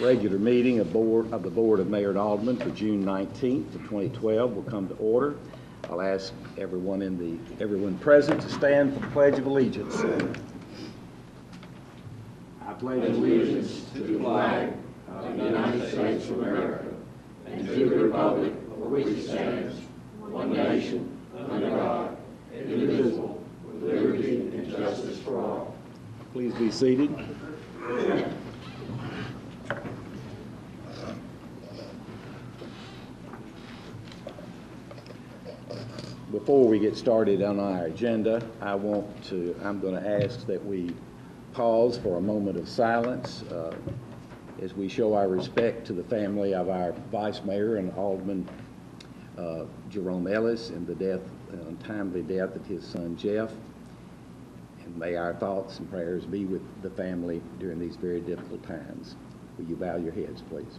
regular meeting of the Board of Mayor and Aldermen for June 19th of 2012 will come to order. I'll ask everyone present to stand for the Pledge of Allegiance. I pledge allegiance to the flag of the United States of America and to the republic for which it stands, one nation, under God, indivisible, with liberty and justice for all. Please be seated. Before we get started on our agenda, I'm going to ask that we pause for a moment of silence as we show our respect to the family of our Vice Mayor and Alderman Jerome Ellis and the untimely death of his son Jeff. And may our thoughts and prayers be with the family during these very difficult times. Will you bow your heads, please?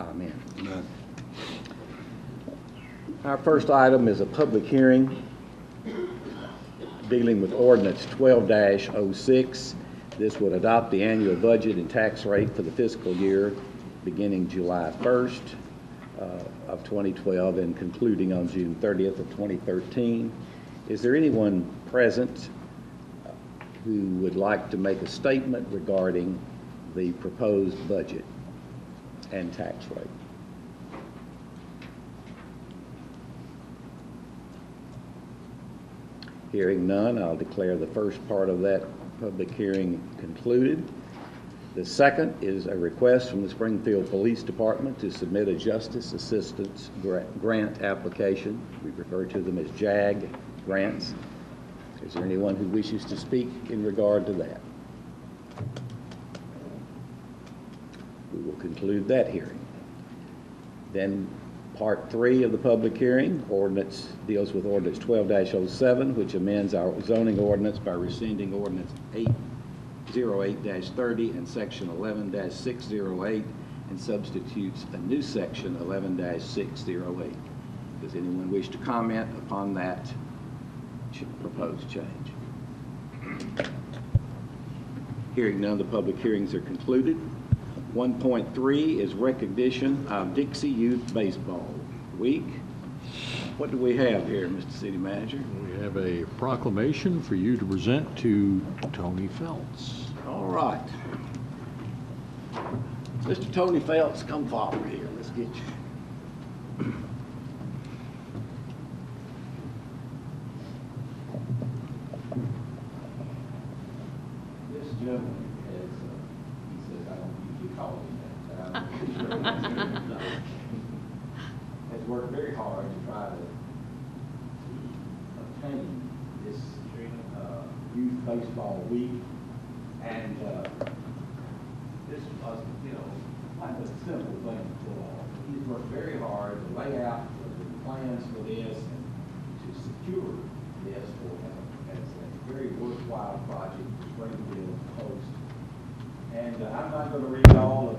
Amen. Amen. Our first item is a public hearing dealing with Ordinance 12-06. This would adopt the annual budget and tax rate for the fiscal year beginning July 1st of 2012 and concluding on June 30th of 2013. Is there anyone present who would like to make a statement regarding the proposed budget and tax rate? Hearing none, I'll declare the first part of that public hearing concluded. The second is a request from the Springfield Police Department to submit a Justice Assistance Grant application. We refer to them as JAG grants. Is there anyone who wishes to speak in regard to that? We will conclude that hearing. Then part 3 of the public hearing deals with Ordinance 12-07, which amends our zoning ordinance by rescinding Ordinance 808-30 and Section 11-608 and substitutes a new Section 11-608. Does anyone wish to comment upon that proposed change? Hearing none, the public hearings are concluded. 1.3 is recognition of Dixie Youth Baseball Week. What do we have here, Mr. City Manager? We have a proclamation for you to present to Tony Felts. All right. Mr. Tony Felts, come forward here. Let's get you. This gentleman has worked very hard to try to obtain this youth baseball week, and this was, quite a simple thing to pull off. He's worked very hard to lay out the plans for this and to secure this as a very worthwhile project for Springfield to host. And I'm not going to read all of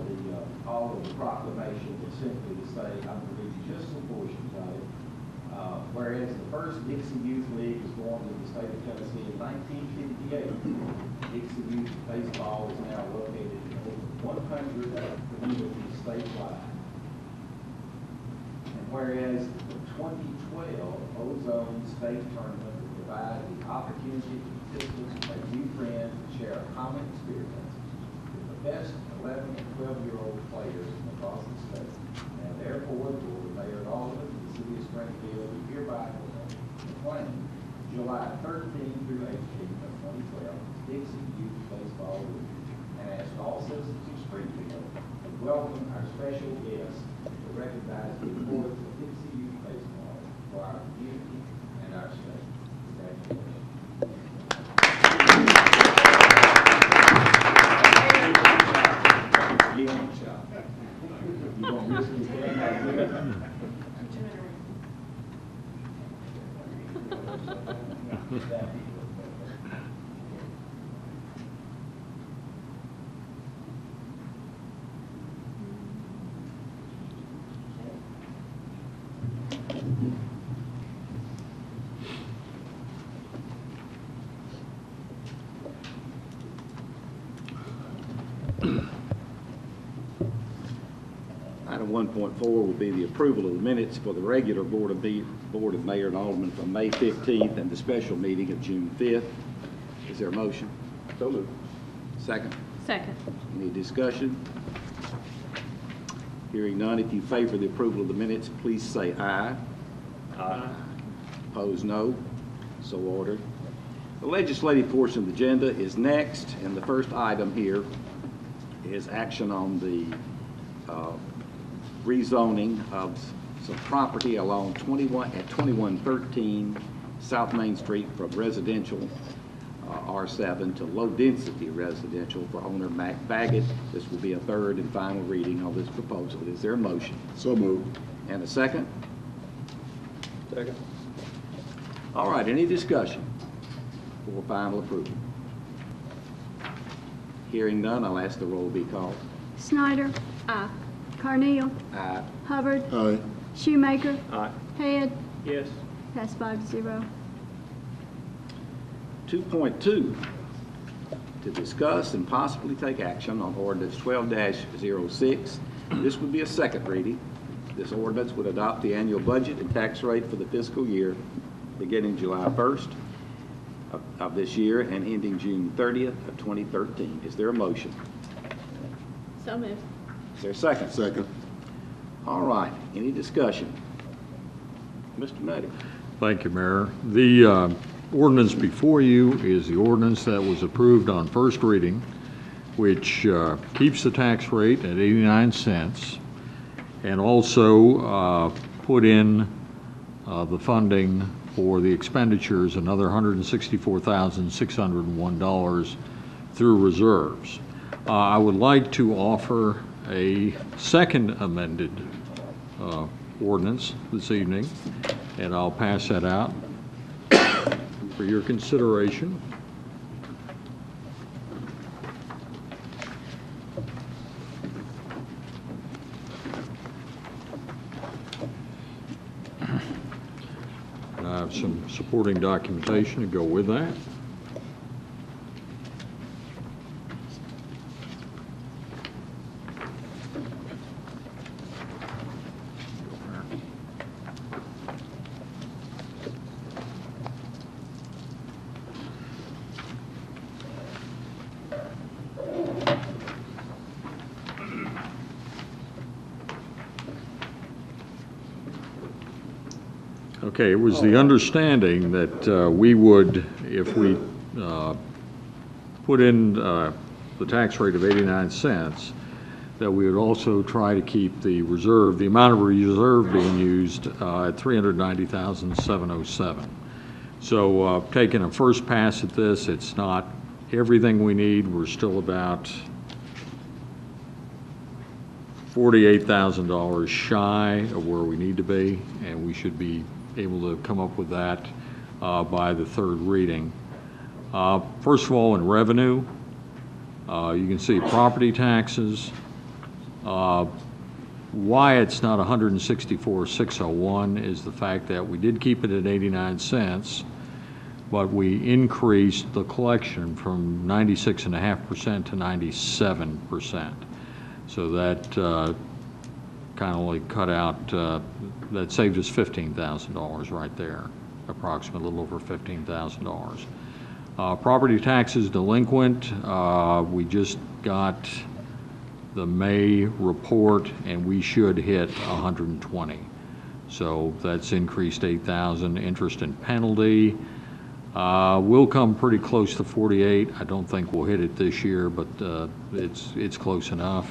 the proclamation, but simply to say I'm going to read just some portions of it. Whereas the first Dixie Youth League was formed in the state of Tennessee in 1958, Dixie Youth Baseball is now located in over 100 communities statewide. And whereas the 2012 Ozone State Tournament will provide the opportunity for participants to make new friends and share a common experience with the best 11 and 12-year-old players from across the state. Now, therefore, the Board of Mayor and Aldermen of the City of Springfield do hereby proclaim July 13th through 18th of 2012 Dixie Youth Baseball Week, and ask all citizens of Springfield to welcome our special guests to recognize the importance of Dixie Youth Baseball for our community and our state. Congratulations. Item 1.4 will be the approval of the minutes for the regular Board of Mayor and Aldermen from May 15th and the special meeting of June 5th. Is there a motion? So moved. Second. Second. Any discussion? Hearing none, if you favor the approval of the minutes, please say aye. Aye. Opposed, no. So ordered. The legislative portion of the agenda is next, and the first item here is action on the rezoning of some property along 2113 South Main Street from residential R7 to low-density residential for owner Mac Baggett. This will be a third and final reading on this proposal. Is there a motion? So moved. And a second? Second. All right, any discussion for final approval? Hearing none, I'll ask the roll be called. Snyder. Aye. Carneal. Aye. Hubbard. Aye. Shoemaker. Aye. Head. Yes. Pass 5-0. 2.2, to discuss and possibly take action on ordinance 12-06. This would be a second reading. This ordinance would adopt the annual budget and tax rate for the fiscal year beginning July 1st of this year and ending June 30th of 2013. Is there a motion? So moved. Is there a second? Second. All right, any discussion? Mr. Nutty. Thank you, Mayor. The ordinance before you is the ordinance that was approved on first reading, which keeps the tax rate at 89 cents and also put in the funding for the expenditures, another $164,601 through reserves. I would like to offer a second amended ordinance this evening, and I'll pass that out for your consideration. And I have some supporting documentation to go with that. Okay, it was the understanding that we would, if we put in the tax rate of 89 cents, that we would also try to keep the reserve, the amount of reserve being used at $390,707. So taking a first pass at this, it's not everything we need. We're still about $48,000 shy of where we need to be, and we should be able to come up with that by the third reading. First of all, in revenue, you can see property taxes. Why it's not 164,601 is the fact that we did keep it at 89 cents, but we increased the collection from 96.5% to 97%. So that kind of only cut out, that saved us $15,000 right there, approximately a little over $15,000. Property taxes delinquent, we just got the May report and we should hit 120. So that's increased 8,000. Interest and penalty will come pretty close to 48. I don't think we'll hit it this year, but it's close enough.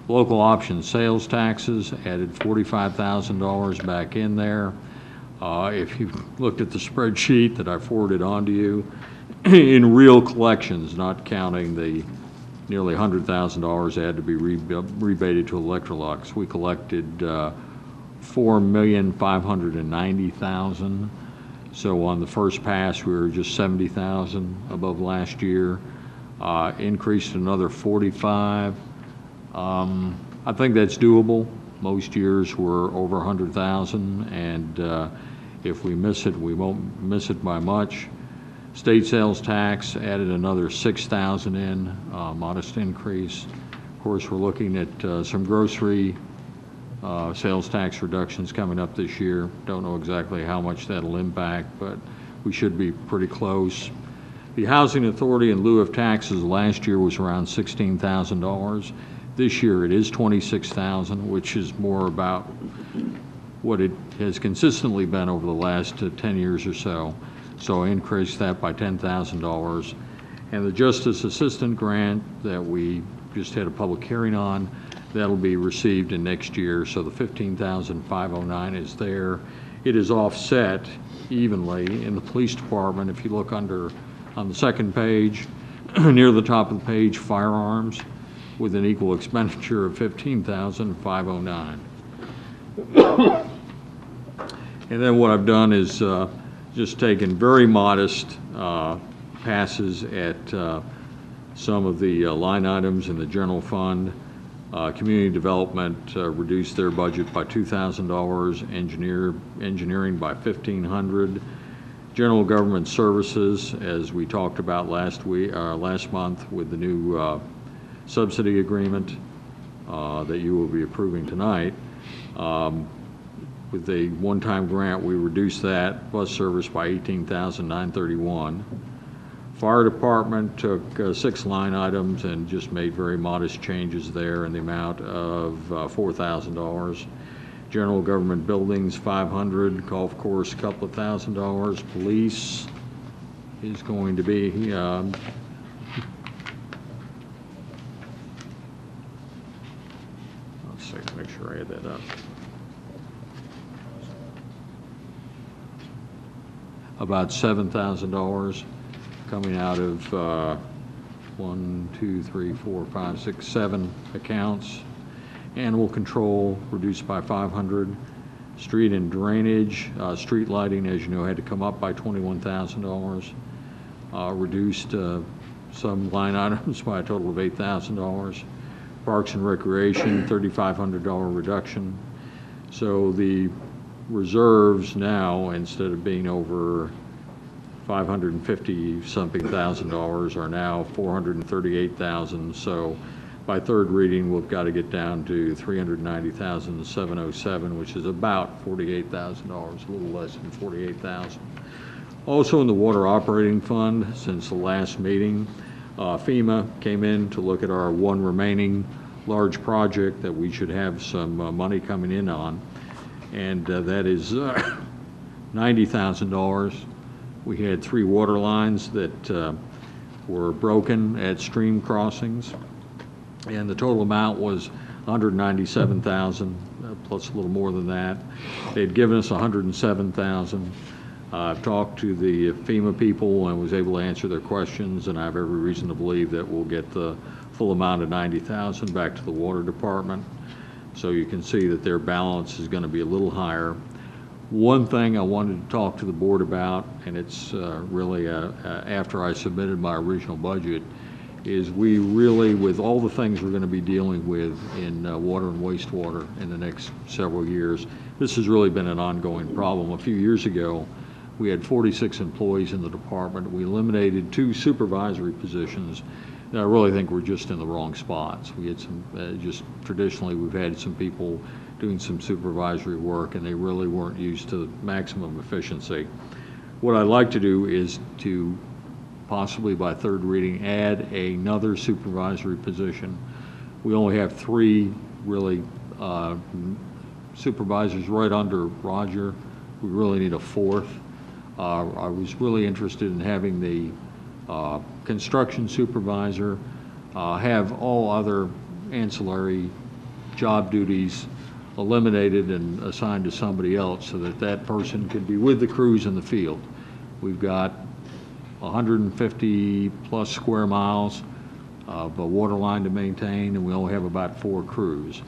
Local option sales taxes added $45,000 back in there. If you looked at the spreadsheet that I forwarded on to you, in real collections, not counting the nearly $100,000 had to be rebated to Electrolux, we collected $4,590,000. So on the first pass, we were just 70,000 above last year. Increased another 45. I think that's doable. Most years we're over 100,000, and if we miss it, we won't miss it by much. State sales tax added another 6,000 in, modest increase. Of course, we're looking at some grocery sales tax reductions coming up this year. Don't know exactly how much that'll impact, but we should be pretty close. The housing authority in lieu of taxes last year was around $16,000. This year it is $26,000, which is more about what it has consistently been over the last 10 years or so. So I increased that by $10,000. And the Justice Assistant Grant that we just had a public hearing on, that'll be received in next year. So the $15,509 is there. It is offset evenly in the police department. If you look on the second page, near the top of the page, firearms, with an equal expenditure of $15,509. And then what I've done is just taken very modest passes at some of the line items in the general fund. Community development reduced their budget by $2,000, engineering by $1,500. General government services, as we talked about last month with the new subsidy agreement that you will be approving tonight. With a one-time grant, we reduced that bus service by $18,931. Fire department took 6 line items and just made very modest changes there in the amount of $4,000. General government buildings, $500. Golf course, a couple of $1,000. Police is going to be let's see, make sure I add that up. About $7,000 coming out of 1, 2, 3, 4, 5, 6, 7 accounts. Animal control reduced by $500. Street and drainage, street lighting, as you know, had to come up by $21,000. Reduced some line items by a total of $8,000. Parks and recreation, $3,500 reduction. So the reserves now, instead of being over $550-something thousand, are now $438,000. So by third reading, we've got to get down to $390,707, which is about $48,000, a little less than $48,000. Also in the water operating fund, since the last meeting, FEMA came in to look at our one remaining large project that we should have some money coming in on, and that is $90,000. We had 3 water lines that were broken at stream crossings, and the total amount was $197,000 plus a little more than that. They'd given us $107,000. I've talked to the FEMA people and was able to answer their questions, and I have every reason to believe that we'll get the full amount of $90,000 back to the water department. So you can see that their balance is going to be a little higher. One thing I wanted to talk to the board about, and it's really after I submitted my original budget, is we really, with all the things we're going to be dealing with in water and wastewater in the next several years, this has really been an ongoing problem. A few years ago, we had 46 employees in the department. We eliminated 2 supervisory positions that I really think were just in the wrong spots. We had some, just traditionally, we've had some people doing some supervisory work, and they really weren't used to maximum efficiency. What I'd like to do is to possibly by third reading add another supervisory position. We only have 3 really supervisors right under Roger. We really need a 4th. I was really interested in having the construction supervisor have all other ancillary job duties eliminated and assigned to somebody else so that that person could be with the crews in the field. We've got 150 plus square miles of a water line to maintain, and we only have about 4 crews.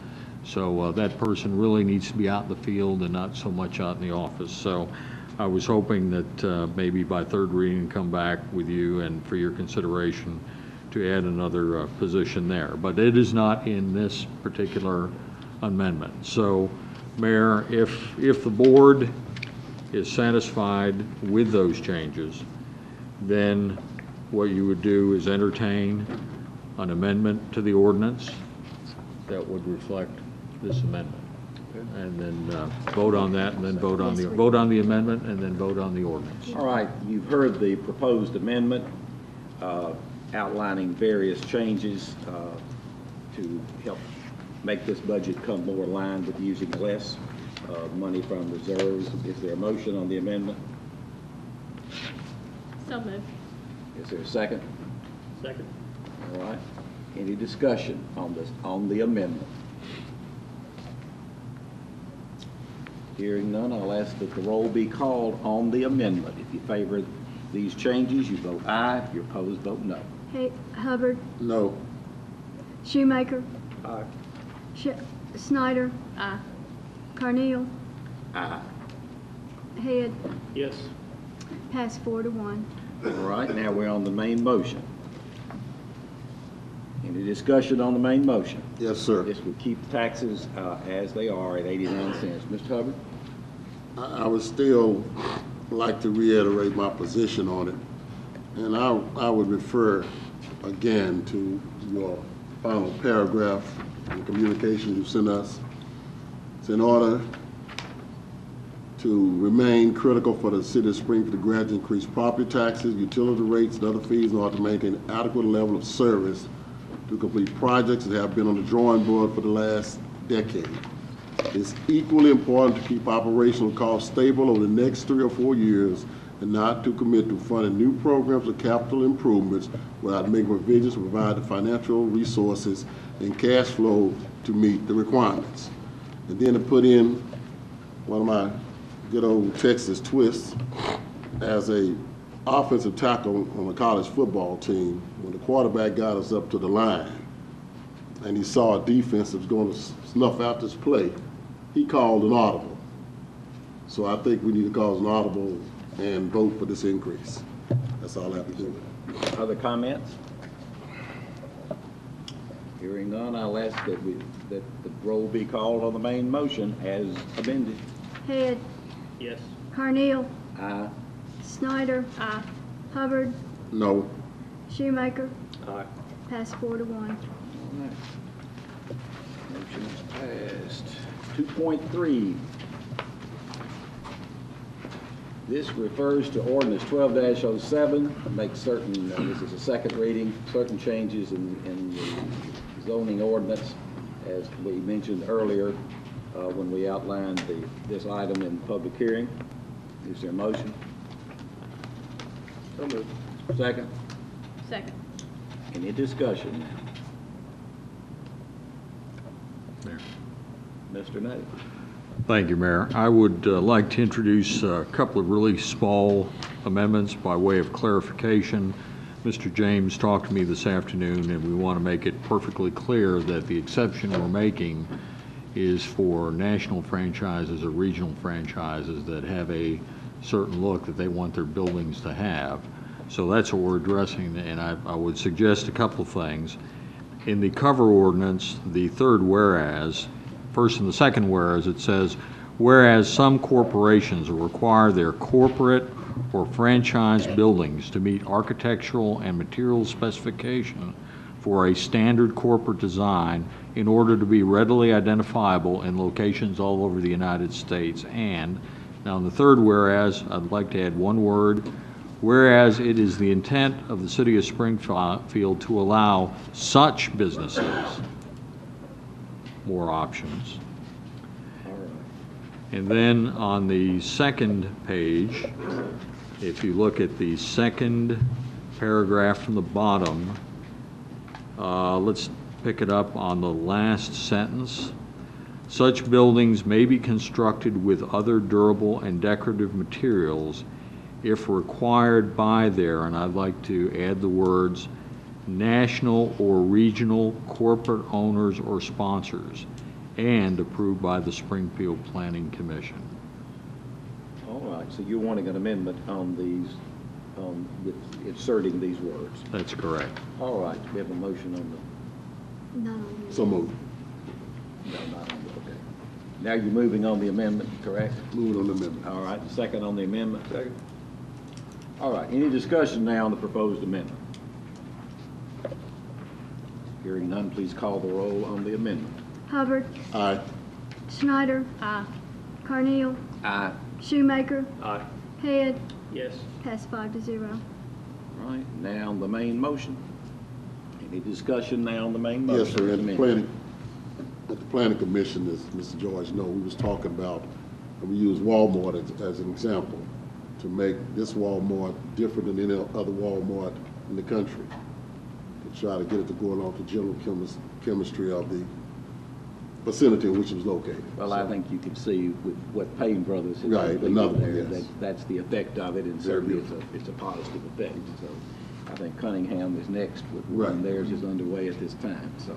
So that person really needs to be out in the field and not so much out in the office. So I was hoping that maybe by third reading, come back with you and for your consideration to add another position there. But it is not in this particular amendment. So, Mayor, if the board is satisfied with those changes, then what you would do is entertain an amendment to the ordinance that would reflect this amendment. And then vote on that, and then vote on the amendment, and then vote on the ordinance. All right, you've heard the proposed amendment outlining various changes to help make this budget come more aligned with using less money from reserves. Is there a motion on the amendment? So moved. Is there a second? Second. All right. Any discussion on the amendment? Hearing none, I'll ask that the roll be called on the amendment. If you favor these changes, you vote aye. If you're opposed, vote no. Hubbard, No. Shoemaker, Aye. Snyder. Aye. Carneal, Aye. Head, Yes. passed 4-1. All right, now we're on the main motion. Any discussion on the main motion? Yes, sir. This would keep taxes as they are at 89 cents. Mr. Hubbard? I would still like to reiterate my position on it. And I would refer again to your final paragraph in communication you sent us. It's in order to remain critical for the city of Springfield to gradually increase property taxes, utility rates, and other fees in order to maintain an adequate level of service to complete projects that have been on the drawing board for the last decade. It's equally important to keep operational costs stable over the next 3 or 4 years and not to commit to funding new programs or capital improvements without making provisions to provide the financial resources and cash flow to meet the requirements. And then to put in one of my good old Texas twists as a offensive tackle on the college football team, when the quarterback got us up to the line and he saw a defense that was going to snuff out this play, he called an audible. So I think we need to cause an audible and vote for this increase. That's all I have to do with it. Other comments? Hearing none, I'll ask that the roll be called on the main motion as amended. Head, Yes. Carneal, Aye. Snyder. Aye. Hubbard, No. Shoemaker, Aye. passed 4-1. All right. Motion is passed. 2.3. This refers to ordinance 12-07, makes certain, this is a second reading, certain changes in the zoning ordinance, as we mentioned earlier when we outlined this item in public hearing. Is there a motion? So moved. Second? Second. Any discussion now? There. Mr. Knight? Thank you, Mayor. I would like to introduce a couple of really small amendments by way of clarification. Mr. James talked to me this afternoon, and we want to make it perfectly clear that the exception we're making is for national franchises or regional franchises that have a certain look that they want their buildings to have. So that's what we're addressing, and I would suggest a couple of things. In the cover ordinance, the third whereas, first and the second whereas, it says, whereas some corporations require their corporate or franchise buildings to meet architectural and material specification for a standard corporate design in order to be readily identifiable in locations all over the United States. And now in the third whereas, I'd like to add one word, whereas it is the intent of the city of Springfield to allow such businesses more options. And then on the second page, if you look at the second paragraph from the bottom, let's pick it up on the last sentence. Such buildings may be constructed with other durable and decorative materials if required by their, and I'd like to add the words, national or regional corporate owners or sponsors, and approved by the Springfield Planning Commission. All right. right, so you're wanting an amendment on these, with inserting these words. That's correct. All right, we have a motion on Not on So moved. the, no, not on the, okay. Now you're moving on the amendment, correct? Moving on the amendment. All right, second on the amendment? Second. All right, any discussion now on the proposed amendment? Hearing none, please call the roll on the amendment. Hubbard, Aye. Snyder. Carneal, Aye. Shoemaker, Aye. Head. Yes. Passed 5-0. All right, now on the main motion. Any discussion now on the main motion? Yes, sir. At the Amendment. planning commission, as Mr. George know, we was talking about, and we use Walmart as an example, to make this Walmart different than any other Walmart in the country. To try to get it to go along to general chemistry of the vicinity in which it was located. Well, I think you can see with what Payne Brothers has Right, completed another one, there, yes. that's the effect of it, and certainly it's a positive effect. So I think Cunningham is next with one. Right. Theirs is underway at this time. So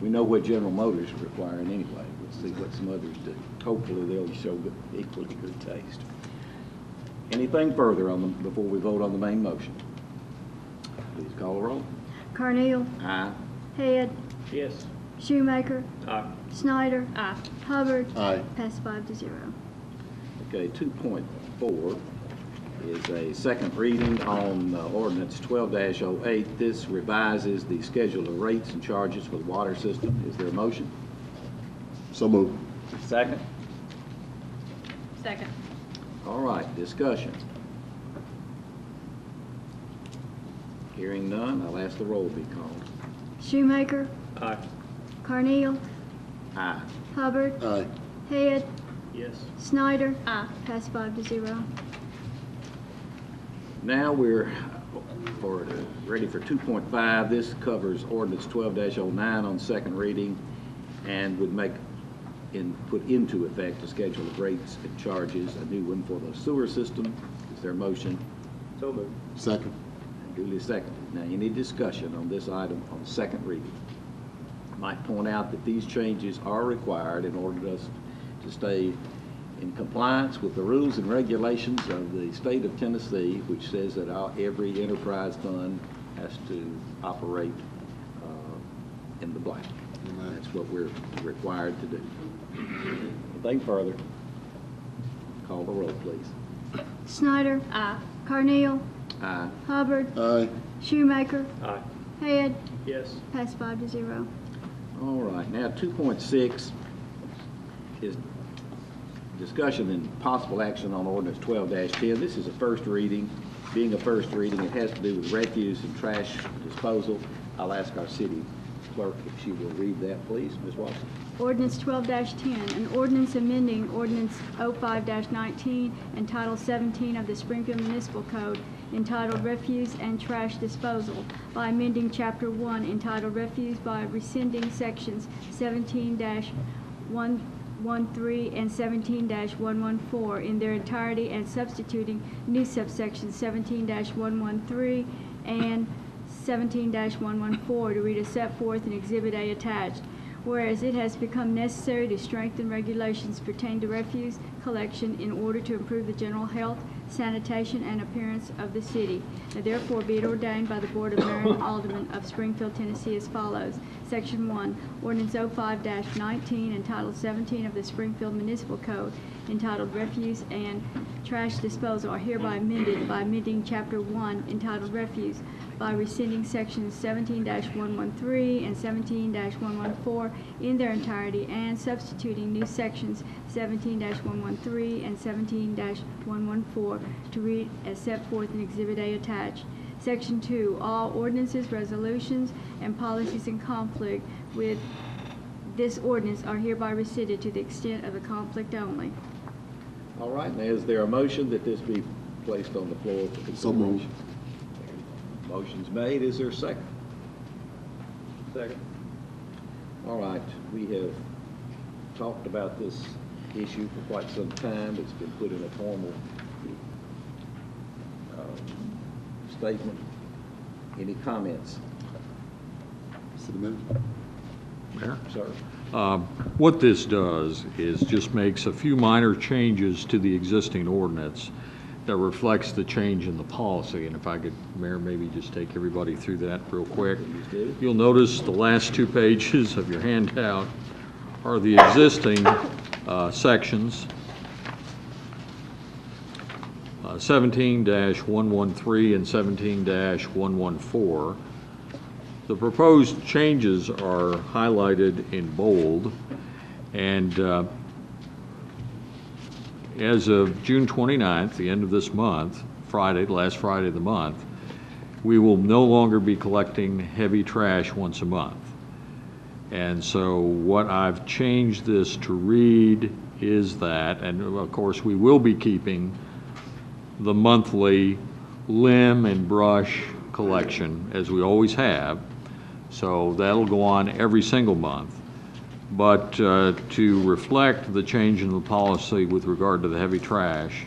we know what General Motors is requiring anyway. We'll see what some others do. Hopefully they'll show equally good taste. Anything further on before we vote on the main motion? Please call the roll. Carneal, Aye. Head, Yes. Shoemaker, Aye. Snyder. Hubbard. Aye. Passed 5-0. Okay, 2.4 is a second reading on ordinance 12-08. This revises the schedule of rates and charges for the water system. Is there a motion? So moved. Second. Second. All right, discussion. Hearing none, I'll ask the roll be called. Shoemaker, Aye. Carneal, Aye. Hubbard, Aye. Head, Yes. Snyder. Passed 5-0. Now we're ready for 2.5. This covers ordinance 12-09 on second reading and would put into effect a schedule of rates and charges, a new one for the sewer system. Is there a motion? So moved. Second. Duly seconded. Now, any discussion on this item on second reading? I might point out that these changes are required in order for us to stay in compliance with the rules and regulations of the state of Tennessee, which says that every enterprise fund has to operate in the black. Amen. That's what we're required to do. Anything further? Call the roll, please. Snyder. Carneal, Aye. Hubbard, Aye. Shoemaker, Aye. Head. Yes. Passed 5-0. All right, now 2.6 is discussion and possible action on ordinance 12-10. This is a first reading. Being a first reading, it has to do with refuse and trash disposal. I'll ask our city clerk if she will read that, please. Ms. Watson. Ordinance 12-10, an ordinance amending ordinance 05-19 and Title 17 of the Springfield Municipal Code entitled Refuse and Trash Disposal by amending Chapter 1 entitled Refuse by rescinding sections 17-113 and 17-114 in their entirety and substituting new subsections 17-113 and 17-114 to read as set forth in Exhibit A attached. Whereas it has become necessary to strengthen regulations pertaining to refuse collection in order to improve the general health, sanitation, and appearance of the city. Now therefore be it ordained by the Board of Mayor and Aldermen of Springfield, Tennessee as follows. Section 1, Ordinance 05-19 and Title 17 of the Springfield Municipal Code entitled Refuse and Trash Disposal are hereby amended by amending Chapter 1 entitled Refuse by rescinding sections 17-113 and 17-114 in their entirety and substituting new sections 17-113 and 17-114 to read as set forth in Exhibit A attached. Section 2, all ordinances, resolutions, and policies in conflict with this ordinance are hereby rescinded to the extent of the conflict only. All right, now is there a motion that this be placed on the floor for consideration? So moved. Motion's made. Is there a second? Second. All right, we have talked about this issue for quite some time. It's been put in a formal statement. Any comments, City Manager. Mayor? sir? What this does is just makes a few minor changes to the existing ordinance that reflects the change in the policy. And if I could, Mayor, maybe just take everybody through that real quick. You'll notice the last 2 pages of your handout are the existing sections. 17-113 and 17-114. The proposed changes are highlighted in bold, and as of June 29th, the end of this month, Friday, the last Friday of the month, we will no longer be collecting heavy trash once a month. And so what I've changed this to read is that, and of course we will be keeping the monthly limb and brush collection as we always have. So that'll go on every single month. But to reflect the change in the policy with regard to the heavy trash,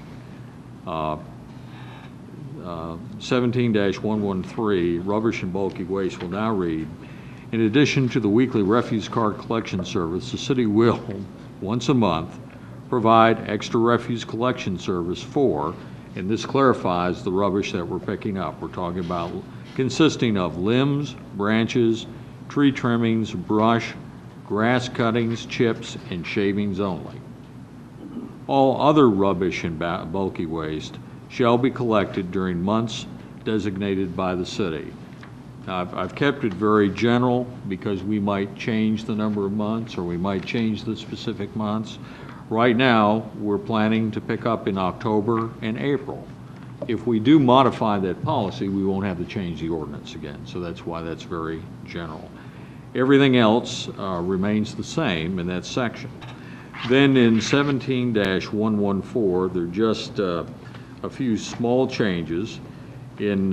17-113, rubbish and bulky waste, will now read, in addition to the weekly refuse card collection service, the city will, once a month, provide extra refuse collection service for, and this clarifies the rubbish that we're picking up. We're talking about consisting of limbs, branches, tree trimmings, brush, grass cuttings, chips, and shavings only. All other rubbish and bulky waste shall be collected during months designated by the city. Now, I've kept it very general because we might change the number of months or we might change the specific months. Right now, we're planning to pick up in October and April. If we do modify that policy, we won't have to change the ordinance again, so that's why that's very general. Everything else remains the same in that section. Then in 17-114, there are just a few small changes. In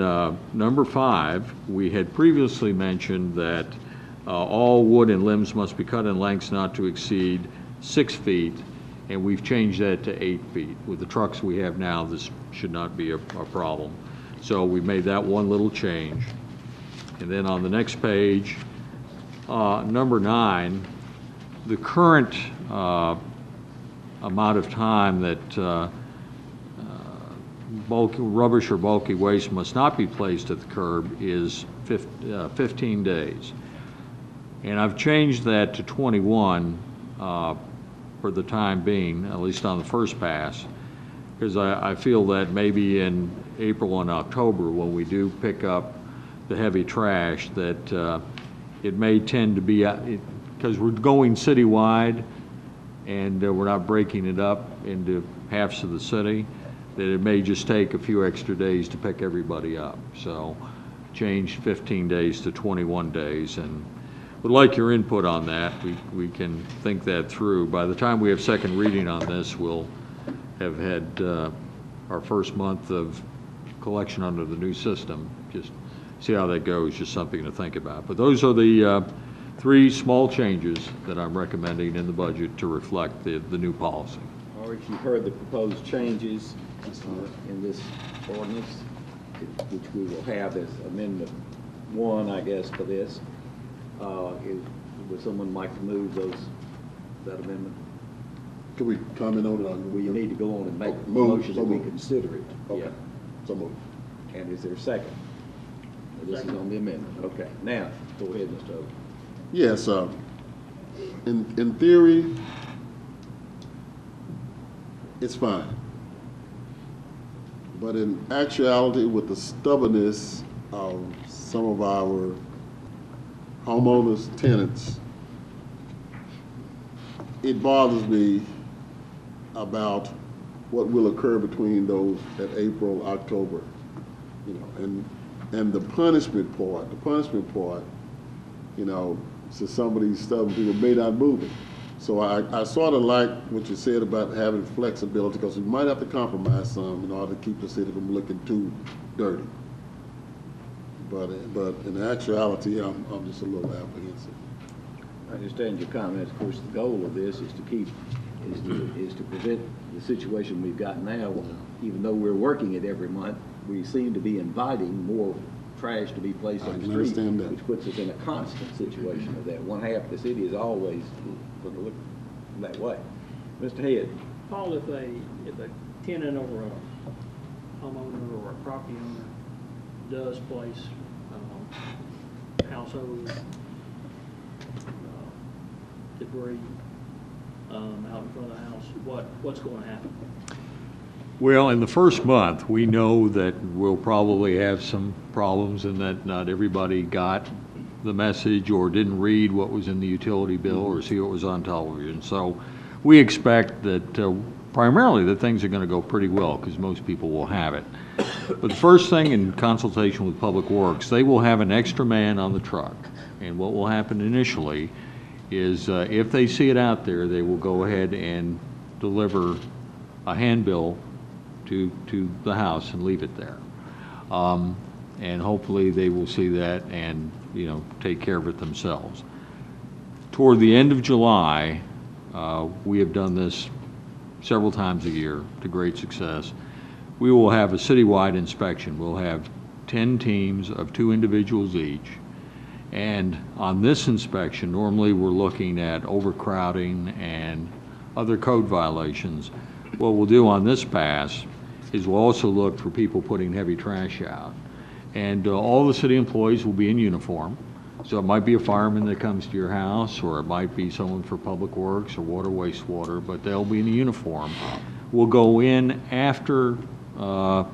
number 5, we had previously mentioned that all wood and limbs must be cut in lengths not to exceed 6 feet, and we've changed that to 8 feet. With the trucks we have now, this should not be a problem. So we made that one little change. And then on the next page, number 9, the current amount of time that bulky rubbish or bulky waste must not be placed at the curb is 15 days. And I've changed that to 21 for the time being, at least on the first pass, because I feel that maybe in April and October, when we do pick up the heavy trash, that it may tend to be, because we're going citywide and we're not breaking it up into halves of the city, that it may just take a few extra days to pick everybody up. So changed 15 days to 21 days, and would like your input on that. We can think that through. By the time we have second reading on this, we'll have had our first month of collection under the new system. Just see how that goes, just something to think about. But those are the 3 small changes that I'm recommending in the budget to reflect the new policy. All right, you've heard the proposed changes in this ordinance, which we will have as Amendment 1, I guess, for this. Would someone like to move that amendment? Can we comment on it? Well, you need to go on and make a Move, motion so that we move. consider it. Okay, Yeah. so moved. And is there a second? This is on the amendment. Okay, now, go ahead, Mr. Oak. Yes, in theory, it's fine. But in actuality, with the stubbornness of some of our homeowners, tenants, it bothers me about what will occur between those at April, October, and the punishment part, so some of these stubborn people may not move it. So I sort of like what you said about having flexibility, because we might have to compromise some in order to keep the city from looking too dirty. But in actuality, I'm just a little apprehensive. I understand your comments. Of course, the goal of this is to prevent the situation we've got now. Even though we're working it every month, we seem to be inviting more trash to be placed on the street, understand that. which puts us in a constant situation of that. One half of the city is always going to look that way. Mr. Head. Paul, if a tenant or homeowner or a property owner does place household debris out in front of the house, what's going to happen? Well, in the first month, we know that we'll probably have some problems and that not everybody got the message or didn't read what was in the utility bill or see what was on television. So we expect that primarily that things are going to go pretty well because most people will have it. But the first thing, in consultation with Public Works, they will have an extra man on the truck. And what will happen initially is if they see it out there, they will go ahead and deliver a handbill to the house and leave it there. And hopefully they will see that and, you know, take care of it themselves. Toward the end of July, we have done this several times a year to great success. We will have a citywide inspection. We'll have 10 teams of 2 individuals each. And on this inspection, normally we're looking at overcrowding and other code violations. What we'll do on this pass is we'll also look for people putting heavy trash out. And all the city employees will be in uniform. So it might be a fireman that comes to your house, or it might be someone for Public Works or water, wastewater, but they'll be in a uniform. We'll go in after the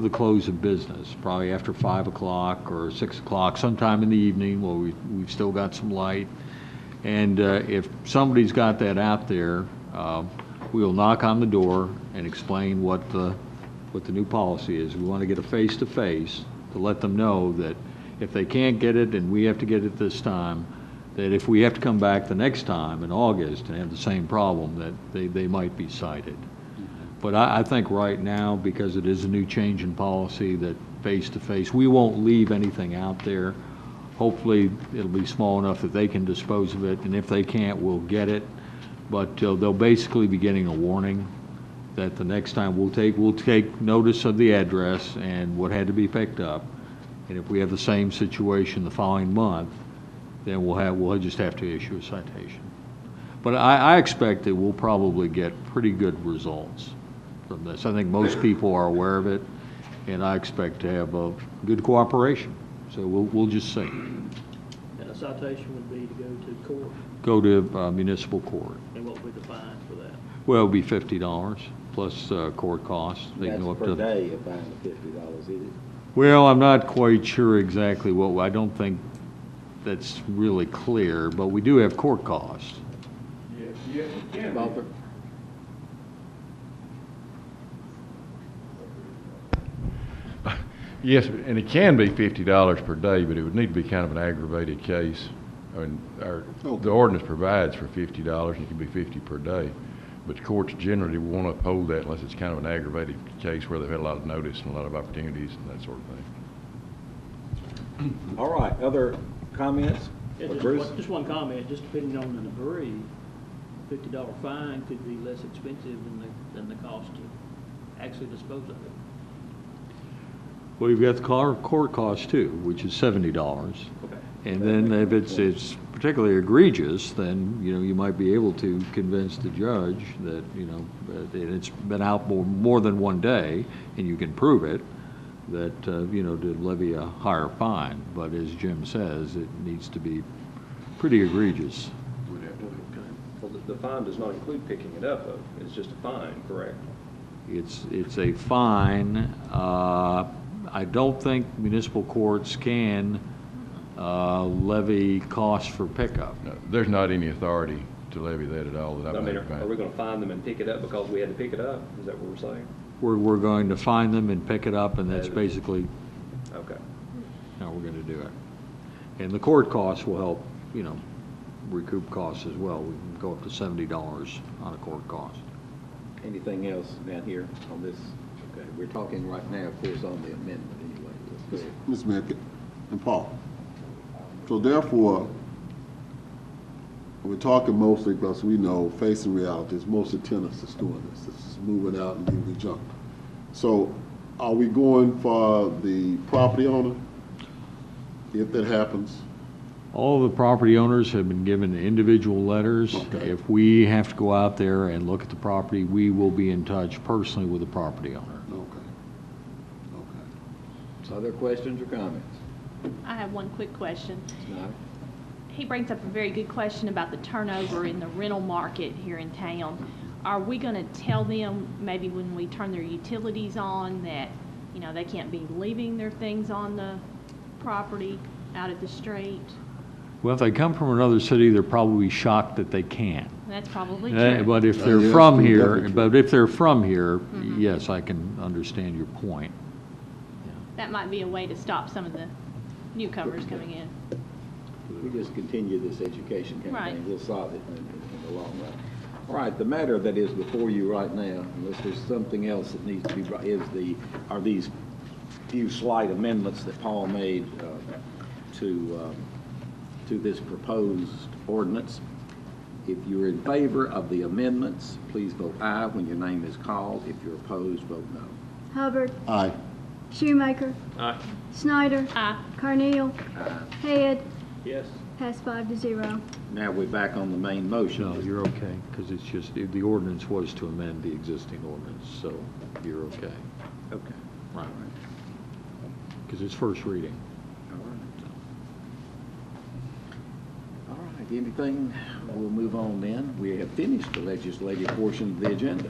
close of business, probably after 5 o'clock or 6 o'clock, sometime in the evening while we've still got some light. And if somebody's got that out there, we'll knock on the door and explain what the new policy is. We want to get a face-to-face to let them know that if they can't get it and we have to get it this time, that if we have to come back the next time in August and have the same problem, that they might be cited. But I think right now, because it is a new change in policy, that face-to-face, we won't leave anything out there. Hopefully, it'll be small enough that they can dispose of it, and if they can't, we'll get it. But they'll basically be getting a warning that the next time we'll take notice of the address and what had to be picked up. And if we have the same situation the following month, then we'll just have to issue a citation. But I expect that we'll probably get pretty good results from this. I think most people are aware of it, and I expect to have a good cooperation. So we'll just see. And a citation would be to go to court? Go to municipal court. And what would be the fine for that? Well, it'll be $50 plus court costs. They can go up to. That's per day, a fine of $50, is it? Well, I'm not quite sure exactly what, I don't think that's really clear, but we do have court costs. Yes, it can be. Buffer? Yes, and it can be $50 per day, but it would need to be kind of an aggravated case. I mean, the ordinance provides for $50, and it can be $50 per day. But the courts generally won't uphold that unless it's kind of an aggravated case where they've had a lot of notice and a lot of opportunities and that sort of thing. All right, other comments? Yeah, Bruce? just one comment, just depending on the debris, $50 fine could be less expensive than the cost to actually dispose of it. Well, you've got the court cost too, which is $70. Okay. And then if it's particularly egregious, then, you know, you might be able to convince the judge that, you know, it's been out more than one day, and you can prove it, that, you know, to levy a higher fine. But as Jim says, it needs to be pretty egregious. Well, the fine does not include picking it up, though. It's just a fine, correct? It's a fine. I don't think municipal courts can levy costs for pickup. No, there's not any authority to levy that at all that I I've mean, ever are found. we going to fine them and pick it up because we had to pick it up? Is that what we're saying? We're going to fine them and pick it up, and that's basically Okay. how we're going to do it. And the court costs will help, you know, recoup costs as well. We can go up to $70 on a court cost. Anything else down here on this? Okay, we're talking right now, of course, on the amendment anyway. Let's go ahead. Ms. Mayor and Paul. So therefore, we're talking mostly because we know, facing reality, it's mostly tenants that's doing this. This is moving out and being rejunked. So are we going for the property owner if that happens? All the property owners have been given individual letters. Okay. If we have to go out there and look at the property, we will be in touch personally with the property owner. Other questions or comments? I have one quick question. Ms. Snyder? He brings up a very good question about the turnover in the rental market here in town. Are we going to tell them maybe when we turn their utilities on that, you know, they can't be leaving their things on the property out at the street? Well, if they come from another city, they're probably shocked that they can. That's probably true. But if they're Yeah, from that's here, definitely true. but if they're from here, yes, I can understand your point. That might be a way to stop some of the newcomers coming in. We just continue this education campaign. Right. We'll solve it in the long run. All right, the matter that is before you right now, unless there's something else that needs to be brought, are these few slight amendments that Paul made to this proposed ordinance. If you're in favor of the amendments, please vote aye when your name is called. If you're opposed, vote no. Hubbard, Aye. Shoemaker, Aye. Snyder, Aye. Carneal, Head, Yes. pass 5-0. Now we're back on the main motion. No, you're okay, because it's just, the ordinance was to amend the existing ordinance, so you're okay. Okay. Right. Because it's first reading. All right. All right, anything? We'll move on then. We have finished the legislative portion of the agenda.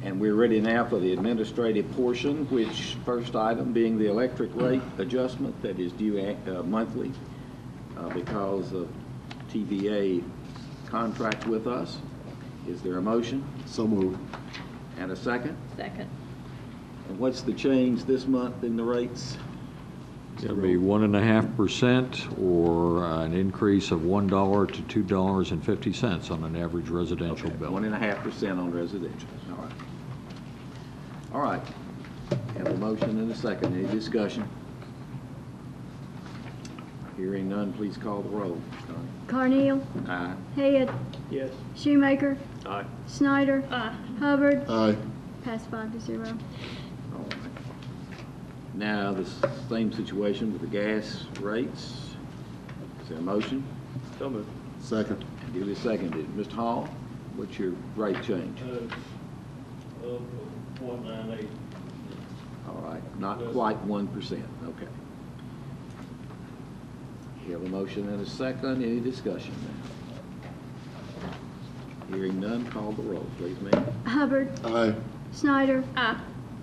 And we're ready now for the administrative portion, which first item being the electric rate adjustment that is due monthly because of TVA contract with us. Is there a motion So moved. and a second? Second. And what's the change this month in the rates? It'll be 1.5% or an increase of $1 to $2.50 on an average residential bill. 1.5% on residential. All right. All right. Have a motion and a second. Any discussion? Hearing none, please call the roll. Carneal, Aye. Head, Yes. Shoemaker, Aye. Snyder, Aye. Hubbard, Aye. pass 5-0. All right. Now, the same situation with the gas rates. Is there a motion? So moved. Second. And duly seconded. Mr. Hall, what's your rate change? 198. All right, not quite 1%. Okay. You have a motion and a second. Any discussion now? Hearing none, call the roll, please, ma'am. Hubbard, Aye. Snyder, Aye.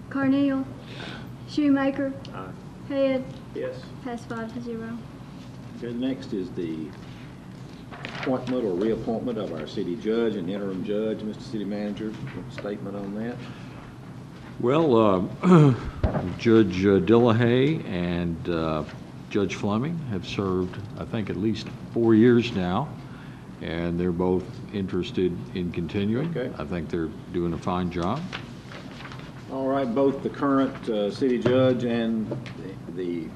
Carneal, Shoemaker, Aye. Head, Yes. pass 5-0. Okay, next is the appointment or reappointment of our city judge and interim judge. Mr. City Manager, statement on that? Well, Judge Dillahay and Judge Fleming have served, I think, at least 4 years now, and they're both interested in continuing. Okay. I think they're doing a fine job. All right, both the current city judge and the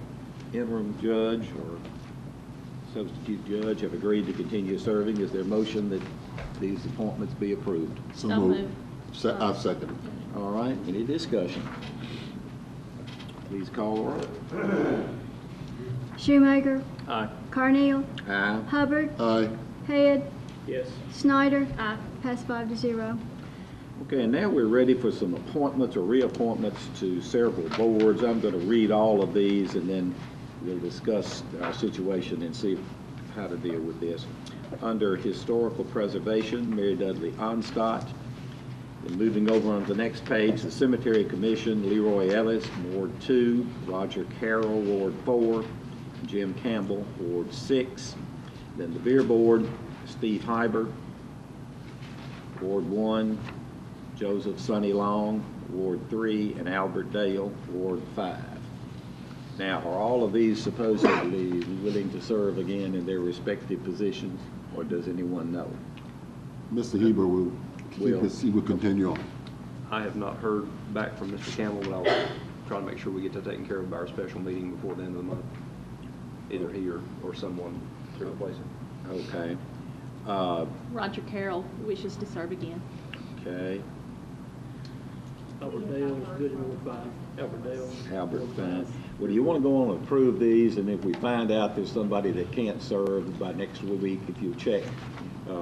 interim judge or substitute judge have agreed to continue serving. Is there a motion that these appointments be approved? So So moved. moved. I've seconded. All right, any discussion? Please call the roll. Shoemaker, Aye. Carneal, Aye. Hubbard, Aye. Head, Yes. Snyder, Aye. pass 5-0. Okay, and now we're ready for some appointments or reappointments to several boards. I'm going to read all of these, and then we'll discuss our situation and see how to deal with this. Under Historical Preservation, Mary Dudley Onstott. Then moving over on the next page, the Cemetery Commission, Leroy Ellis, Ward 2, Roger Carroll, Ward 4, Jim Campbell, Ward 6. Then the Beer Board, Steve Hyber, Ward 1, Joseph Sonny Long, Ward 3, and Albert Dale, Ward 5. Now, are all of these supposedly willing to serve again in their respective positions, or does anyone know? Mr. Heber will Will. he will continue on. I have not heard back from Mr. Campbell, but I'll try to make sure we get that taken care of by our special meeting before the end of the month. Either he or someone to replace him. Okay. Roger Carroll wishes to serve again. Okay. Albert Dale is good in Ward 5. Albert Dale. Albert, fine. Well, do you want to go on and approve these, and if we find out there's somebody that can't serve by next week, if you check,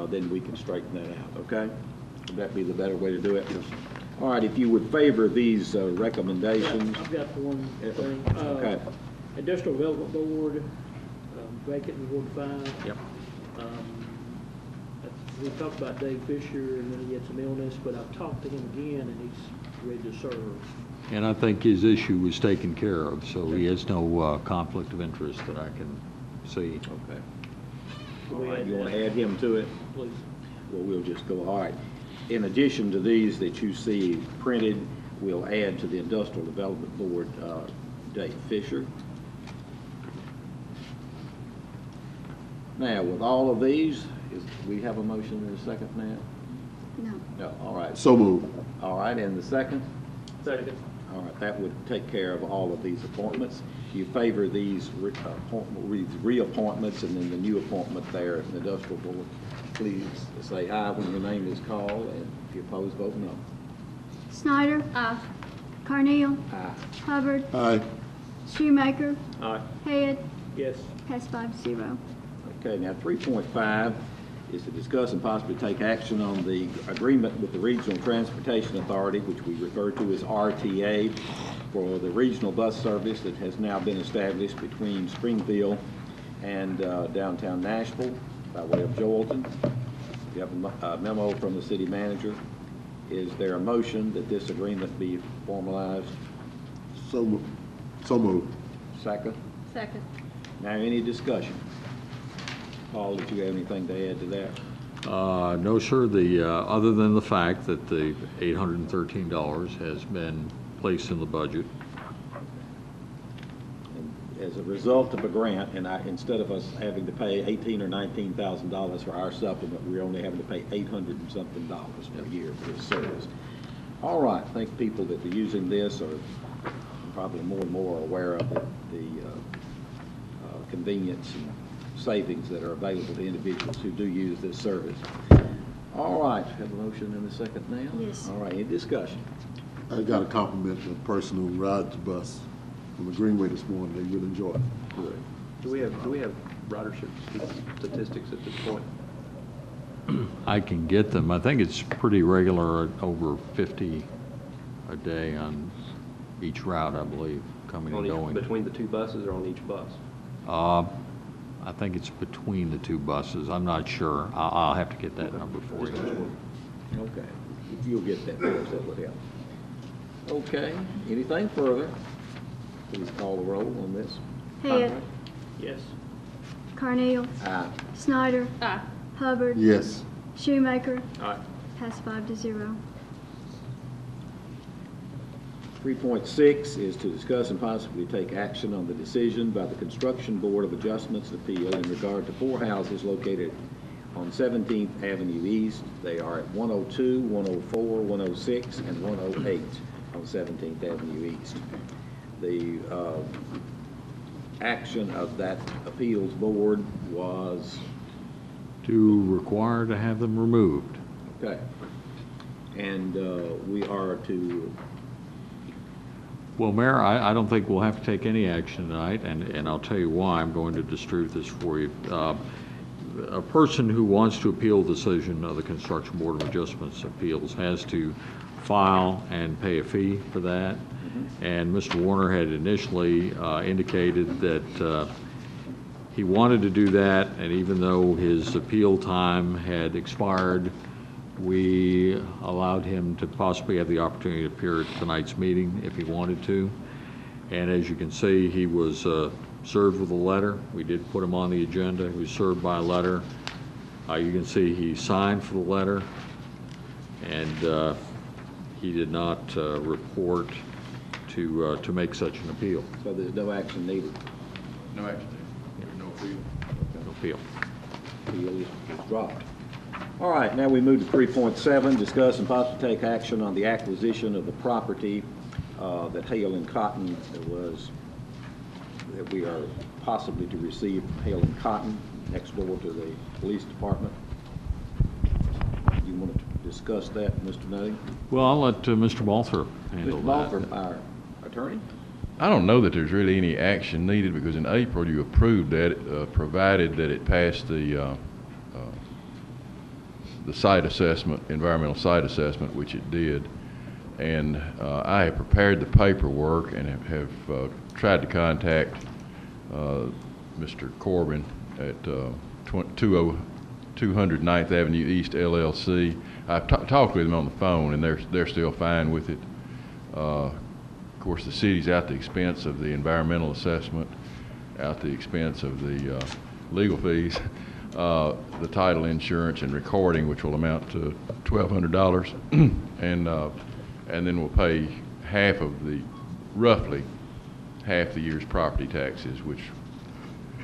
then we can straighten that out, okay? Would that be the better way to do it? All right, if you would favor these recommendations. I've got one thing. Okay. Industrial Development Board, vacant in Ward 5. Yep. We talked about Dave Fisher, and then he had some illness, but I've talked to him again, and he's ready to serve. And I think his issue was taken care of, so he has no conflict of interest that I can see. Okay. Can All we right, add you want that? to add him to it? Please. Well, we'll just go, all right. In addition to these that you see printed, we'll add to the Industrial Development Board, Dave Fisher. Now, with all of these, we have a motion in a second now? No. No, all right. So moved. All right, and the second? Second. All right, that would take care of all of these appointments. You favor these reappointments and then the new appointment there in the Industrial Board. Please say aye when your name is called, and if you oppose, vote no. Snyder. Aye. Carneal. Aye. Hubbard. Aye. Shoemaker. Aye. Head. Yes. Pass 5-0. Okay, now 3.5 is to discuss and possibly take action on the agreement with the Regional Transportation Authority, which we refer to as RTA, for the regional bus service that has now been established between Springfield and downtown Nashville by way of Joelton. You have a memo from the city manager. Is there a motion that this agreement be formalized? So moved. Second? Second. Now, any discussion? Paul, did you have anything to add to that? No, sir. Other than the fact that the $813 has been placed in the budget. And as a result of a grant, and instead of us having to pay $18,000 or $19,000 for our supplement, we're only having to pay $800 and something per year for this service. All right, I think people that are using this are probably more and more aware of the convenience and savings that are available to individuals who do use this service. All right, have a motion in a second now? Yes. All right, any discussion? I got a compliment from a person who rides the bus from the Greenway this morning. They really enjoy it. Good. Do we have ridership statistics at this point? I can get them. I think it's pretty regular, at over 50 a day on each route, I believe, coming and going. Between the two buses or on each bus? I think it's between the two buses. I'm not sure. I'll have to get that number for you. Okay, if you'll get that for us, that would help. Okay, anything further? Please call the roll on this. Head. Yes. Carneal. Aye. Snyder. Aye. Hubbard. Yes. Shoemaker. Aye. Pass 5-0. 3.6 is to discuss and possibly take action on the decision by the Construction Board of Adjustments Appeal in regard to 4 houses located on 17th Avenue East. They are at 102, 104, 106, and 108 on 17th Avenue East. The action of that appeals board was, To require to have them removed. okay, and we are to, Well, Mayor, I don't think we'll have to take any action tonight, and I'll tell you why. I'm going to distribute this for you. A person who wants to appeal the decision of the Construction Board of Adjustments Appeals has to file and pay a fee for that. And Mr. Warner had initially indicated that he wanted to do that, and even though his appeal time had expired, we allowed him to possibly have the opportunity to appear at tonight's meeting if he wanted to. And as you can see, he was served with a letter. We did put him on the agenda. He was served by a letter. You can see he signed for the letter, and he did not report to make such an appeal. so there's no action needed. No action. No appeal. No appeal. Appeal is dropped. All right, now we move to 3.7, discuss and possibly take action on the acquisition of the property that Hale and Cotton that we are possibly to receive from Hale and Cotton next door to the police department. You want to discuss that, Mr. Nutting? Well, I'll let Mr. Balther handle Mr. that. Balfour, our attorney? I don't know that there's really any action needed because in April you approved that, provided that it passed the site assessment, environmental site assessment, which it did. And I have prepared the paperwork and have tried to contact Mr. Corbin at 209th Avenue East LLC. I've talked with him on the phone, and they're still fine with it. Of course, the city's out the expense of the environmental assessment, out the expense of the legal fees, the title insurance and recording, which will amount to $1,200, and then we'll pay roughly half the year's property taxes, which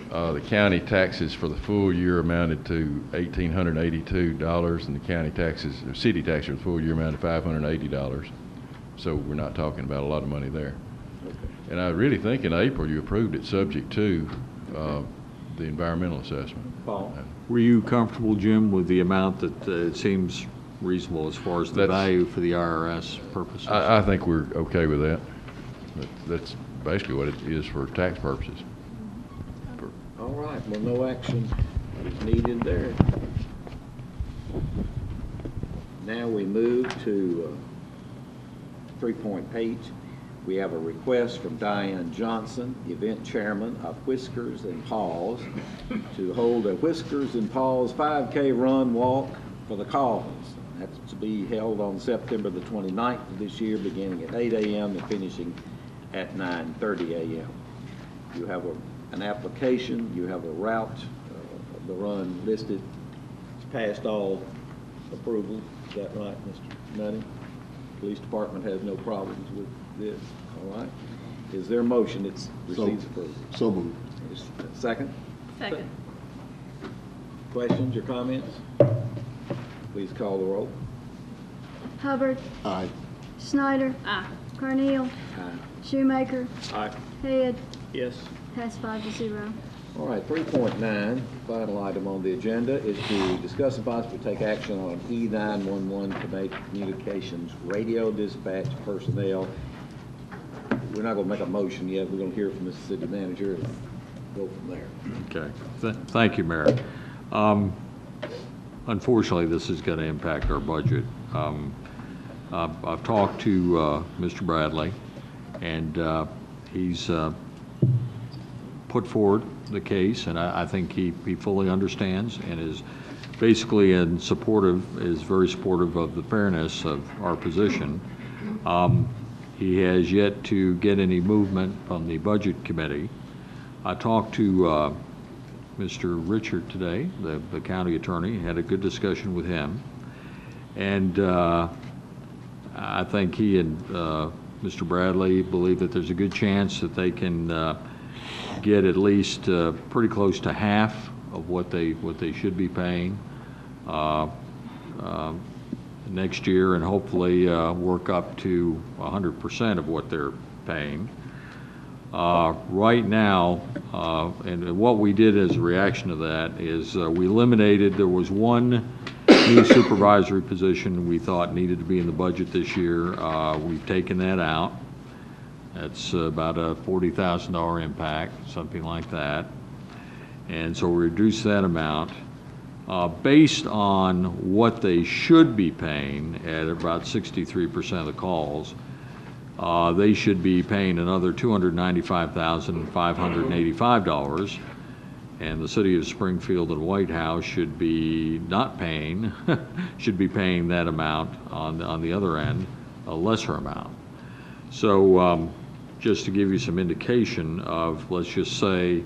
the county taxes for the full year amounted to $1,882, and the city taxes for the full year amounted to $580. So we're not talking about a lot of money there. Okay. And I really think in April you approved it subject to the environmental assessment. Paul? Were you comfortable, Jim, with the amount that it seems reasonable as far as the value for the IRS purposes? I think we're okay with that. That's basically what it is for tax purposes. All right, well, no action is needed there. Now we move to 3.8. We have a request from Diane Johnson, event chairman of Whiskers and Paws, to hold a Whiskers and Paws 5K run walk for the cause. That's to be held on September the 29th of this year, beginning at 8 a.m. and finishing at 9:30 a.m. You have an application, you have a route of the run listed. It's passed all approvals. Is that right, Mr. Nutting? Police department has no problems with this. All right. Is there a motion that receives approval? So moved. Second? Second. Questions or comments? Please call the roll. Hubbard, Aye. Snyder, Aye. Carneal, Aye. Shoemaker, Aye. Head, Yes. pass 5-0. All right, 3.9, final item on the agenda is to discuss and possibly take action on E911 communications radio dispatch personnel. We're not going to make a motion yet. We're going to hear from the city manager and go from there. Okay. Thank you, Mayor. Unfortunately, this is going to impact our budget. I've talked to Mr. Bradley, and he's put forward the case, and I think he fully understands and is basically is very supportive of the fairness of our position. He has yet to get any movement from the Budget Committee. I talked to Mr. Richard today, the county attorney, had a good discussion with him, and I think he and Mr. Bradley believe that there's a good chance that they can get at least pretty close to half of what they should be paying next year, and hopefully work up to 100% of what they're paying. Right now, and what we did as a reaction to that is we eliminated, there was one new supervisory position we thought needed to be in the budget this year. We've taken that out. That's about a $40,000 impact, something like that. And so we reduced that amount. Based on what they should be paying at about 63% of the calls, they should be paying another $295,585, and the city of Springfield and White House should be not paying, should be paying that amount on the other end, a lesser amount. So just to give you some indication of, let's just say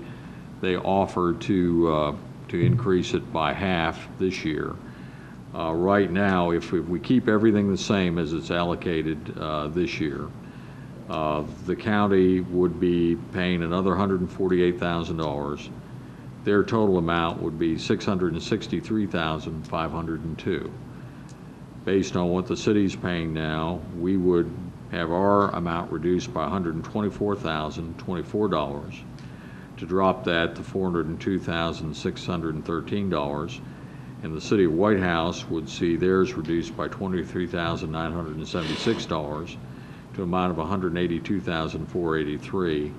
they offer to increase it by half this year. Right now, if we keep everything the same as it's allocated this year, the county would be paying another $148,000. Their total amount would be $663,502. Based on what the city's paying now, we would have our amount reduced by $124,024 to drop that to $402,613, and the city of White House would see theirs reduced by $23,976 to an amount of $182,483,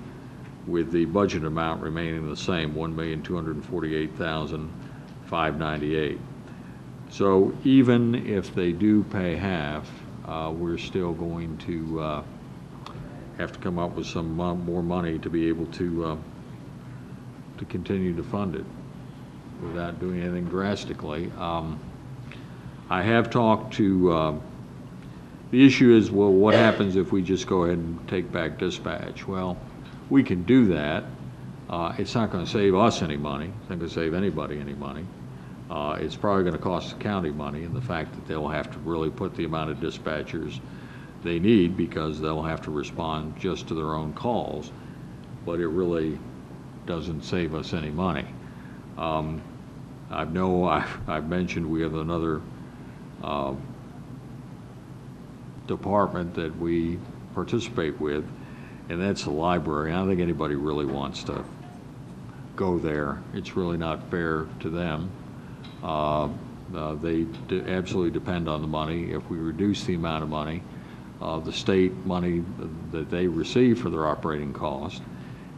with the budget amount remaining the same, $1,248,598. So even if they do pay half, we're still going to have to come up with some more money to be able to continue to fund it without doing anything drastically. I have talked to, the issue is, well, what happens if we just go ahead and take back dispatch? Well, we can do that. It's not going to save us any money. It's not going to save anybody any money. It's probably going to cost the county money, and the fact that they'll have to really put the amount of dispatchers they need, because they'll have to respond just to their own calls, but it really doesn't save us any money. I've mentioned we have another department that we participate with, and that's the library. I don't think anybody really wants to go there. It's really not fair to them. They absolutely depend on the money. If we reduce the amount of money, the state money that they receive for their operating cost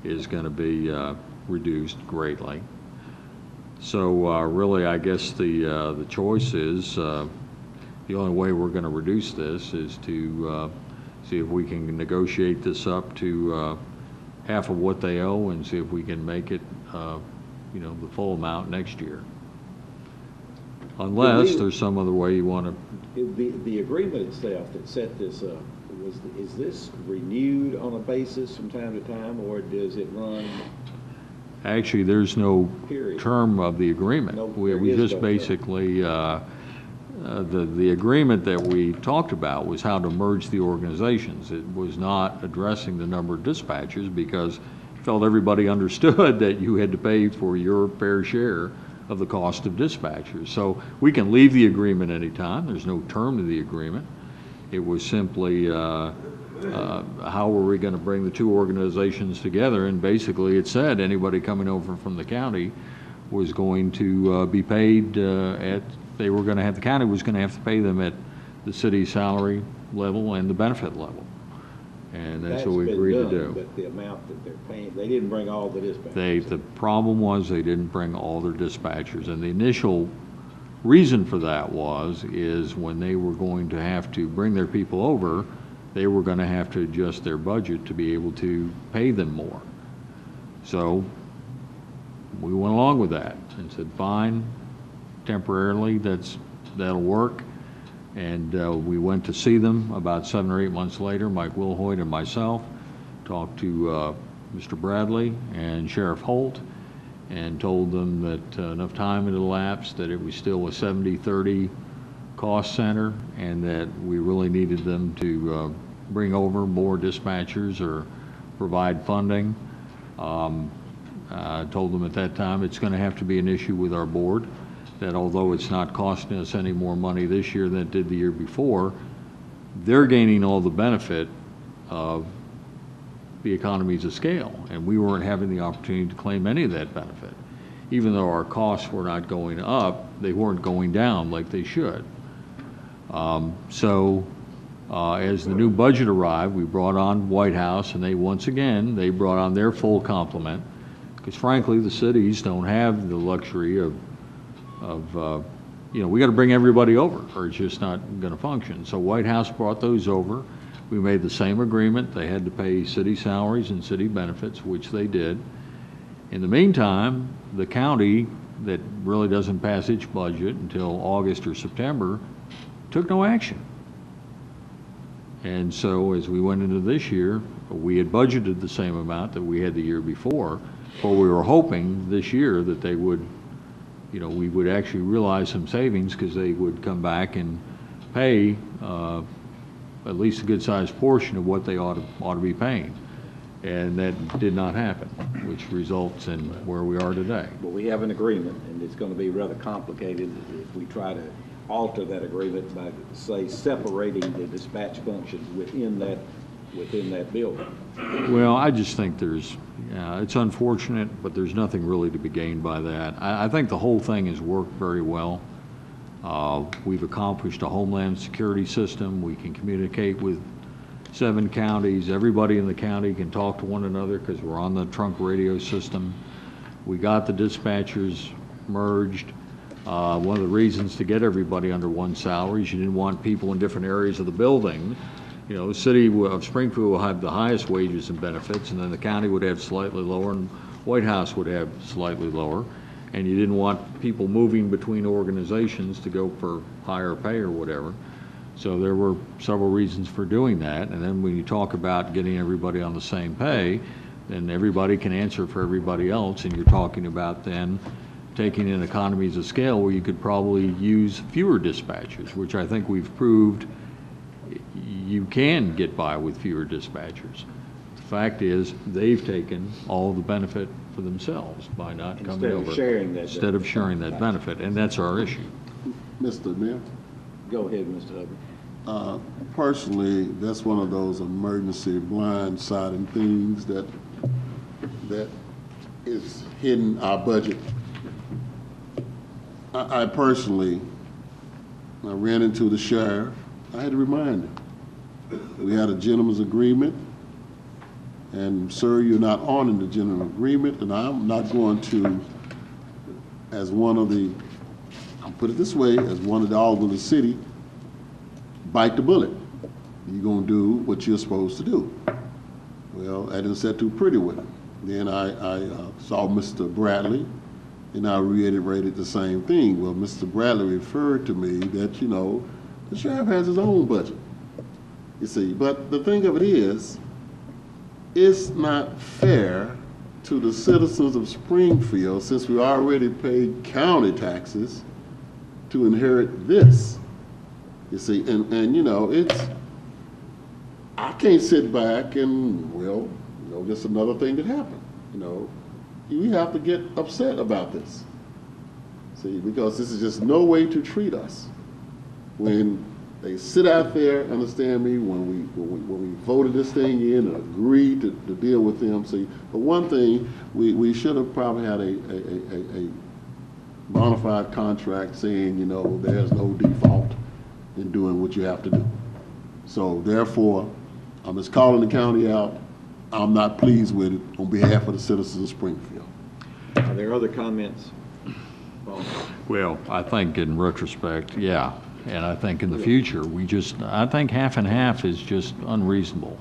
is going to be reduced greatly. So really, I guess the choice is, the only way we're going to reduce this is to see if we can negotiate this up to half of what they owe, and see if we can make it, the full amount next year. Unless there's some other way you want to. The agreement itself that set this up, is this renewed on a basis from time to time, or does it run? Actually, there's no period term of the agreement. No, we just basically, the agreement that we talked about was how to merge the organizations. It was not addressing the number of dispatchers, because it felt everybody understood that you had to pay for your fair share of the cost of dispatchers. So we can leave the agreement anytime. There's no term to the agreement. It was simply how were we going to bring the two organizations together, and basically it said anybody coming over from the county was going to be paid the county was going to have to pay them at the city salary level and the benefit level. And that's what we agreed to do. But the amount that they're paying, they didn't bring all the dispatchers. The problem was they didn't bring all their dispatchers, and the initial reason for that is when they were going to have to bring their people over, they were going to have to adjust their budget to be able to pay them more. So we went along with that and said, fine, temporarily that'll work. And we went to see them about 7 or 8 months later. Mike Wilhoit and myself talked to Mr. Bradley and Sheriff Holt, and told them that enough time had elapsed, that it was still a 70-30 cost center, and that we really needed them to bring over more dispatchers or provide funding. I told them at that time it's going to have to be an issue with our board, that although it's not costing us any more money this year than it did the year before, they're gaining all the benefit of the economies of scale, and we weren't having the opportunity to claim any of that benefit. Even though our costs were not going up, they weren't going down like they should. As the new budget arrived, we brought on White House, and they brought on their full complement, because frankly, the cities don't have the luxury of we got to bring everybody over, or it's just not going to function. So White House brought those over. We made the same agreement. They had to pay city salaries and city benefits, which they did. In the meantime, the county, that really doesn't pass its budget until August or September, took no action. And so as we went into this year, we had budgeted the same amount that we had the year before, but we were hoping this year that they would, we would actually realize some savings, because they would come back and pay at least a good-sized portion of what they ought to be paying. And that did not happen, which results in where we are today. But we have an agreement, and it's going to be rather complicated if we try to alter that agreement by, say, separating the dispatch functions within that building. Well, I just think it's unfortunate, but there's nothing really to be gained by that. I think the whole thing has worked very well. We've accomplished a homeland security system. We can communicate with 7 counties. Everybody in the county can talk to one another because we're on the trunk radio system. We got the dispatchers merged. One of the reasons to get everybody under one salary is you didn't want people in different areas of the building. You know, the city of Springfield will have the highest wages and benefits, and then the county would have slightly lower, and White House would have slightly lower. And you didn't want people moving between organizations to go for higher pay or whatever. So there were several reasons for doing that. And then when you talk about getting everybody on the same pay, then everybody can answer for everybody else, and you're talking about then taking in economies of scale where you could probably use fewer dispatchers, which I think we've proved you can get by with fewer dispatchers. The fact is, they've taken all the benefit for themselves by not coming over. Instead of sharing that benefit, and that's our issue. Mr. Mayor? Go ahead, Mr. Hubbard. Personally, that's one of those emergency blindsiding things that is hitting our budget. I personally, I ran into the sheriff. I had to remind him. We had a gentleman's agreement, and sir, you're not honoring the gentleman's agreement, and I'm not going to, as one of the, I'll put it this way, as one of the aldermen of the city, bite the bullet. You're gonna do what you're supposed to do. Well, I didn't set too pretty with him. Then I saw Mr. Bradley, and I reiterated the same thing. Well, Mr. Bradley referred to me that, you know, the sheriff has his own budget. You see, but the thing of it is, it's not fair to the citizens of Springfield, since we already paid county taxes, to inherit this. You see, and you know, I can't sit back and, well, you know, just another thing that happened. You know, we have to get upset about this. See, because this is just no way to treat us. When they sit out there, understand me, when we voted this thing in and agreed to deal with them. See, but one thing, we should have probably had a bona fide contract saying, you know, there's no default in doing what you have to do. So therefore, I'm just calling the county out. I'm not pleased with it on behalf of the citizens of Springfield. Are there other comments? Well, I think in retrospect, yeah. And I think in the future, I think half and half is just unreasonable.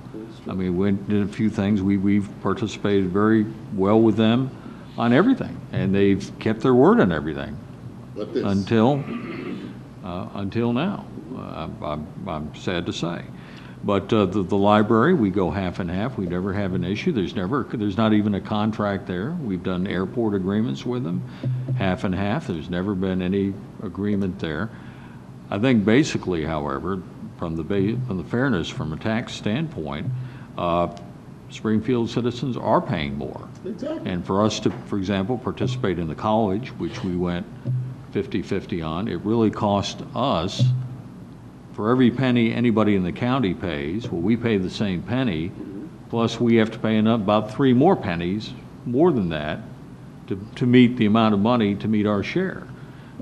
I mean, we did a few things. We've participated very well with them on everything, and they've kept their word on everything until now. I'm sad to say. But the library, we go half and half. We never have an issue. There's not even a contract there. We've done airport agreements with them, half and half. There's never been any agreement there. I think basically, however, from the fairness, from a tax standpoint, Springfield citizens are paying more. Exactly. And for us to, for example, participate in the college, which we went 50-50 on, it really cost us, for every penny anybody in the county pays, well, we pay the same penny, plus we have to pay about 3 more pennies, more than that, to meet the amount of money to meet our share.